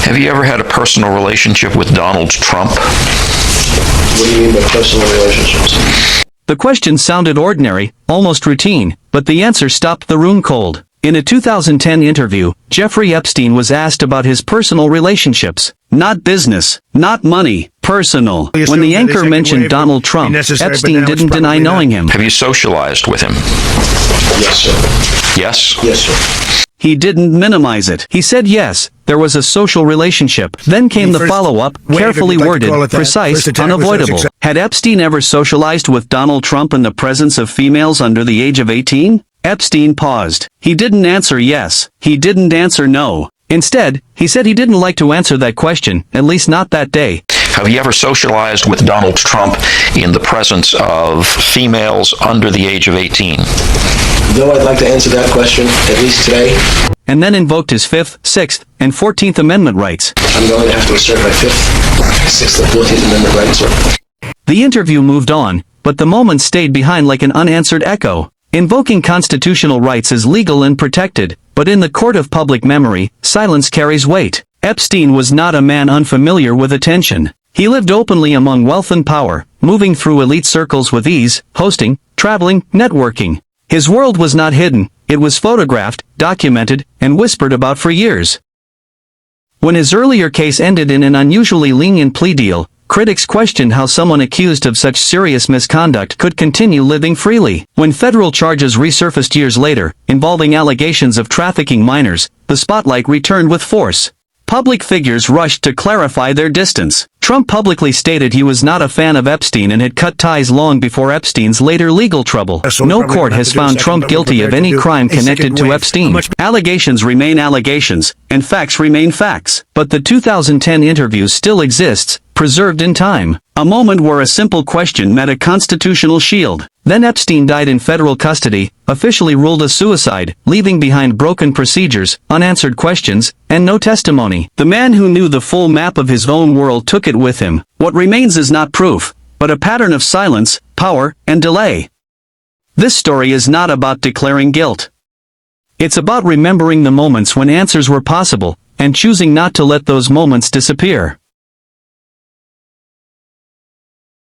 Have you ever had a personal relationship with Donald Trump? What do you mean by personal relationships? The question sounded ordinary, almost routine, but the answer stopped the room cold. In a 2010 interview, Jeffrey Epstein was asked about his personal relationships. Not business, not money, personal. When the anchor mentioned Donald Trump, Epstein didn't deny knowing him. Have you socialized with him? Yes, sir. Yes? Yes, sir. He didn't minimize it. He said yes, there was a social relationship. Then came the follow-up, carefully worded, precise, unavoidable. Had Epstein ever socialized with Donald Trump in the presence of females under the age of 18? Epstein paused. He didn't answer yes. He didn't answer no. Instead, he said he didn't like to answer that question, at least not that day. Have you ever socialized with Donald Trump in the presence of females under the age of 18? Though I'd like to answer that question, at least today, And then invoked his 5th, 6th, and 14th Amendment rights. I'm going to have to assert my 5th, 6th, and 14th Amendment rights, sir. The interview moved on, but the moment stayed behind like an unanswered echo. Invoking constitutional rights is legal and protected, but in the court of public memory, silence carries weight. Epstein was not a man unfamiliar with attention. He lived openly among wealth and power, moving through elite circles with ease, hosting, traveling, networking. His world was not hidden, it was photographed, documented, and whispered about for years. When his earlier case ended in an unusually lenient plea deal, critics questioned how someone accused of such serious misconduct could continue living freely. When federal charges resurfaced years later, involving allegations of trafficking minors, the spotlight returned with force. Public figures rushed to clarify their distance. Trump publicly stated he was not a fan of Epstein and had cut ties long before Epstein's later legal trouble. No court has found Trump guilty of any crime connected to Epstein. Allegations remain allegations, and facts remain facts. But the 2010 interview still exists, preserved in time. A moment where a simple question met a constitutional shield. Then Epstein died in federal custody, officially ruled a suicide, leaving behind broken procedures, unanswered questions, and no testimony. The man who knew the full map of his own world took it with him. What remains is not proof, but a pattern of silence, power, and delay. This story is not about declaring guilt. It's about remembering the moments when answers were possible, and choosing not to let those moments disappear.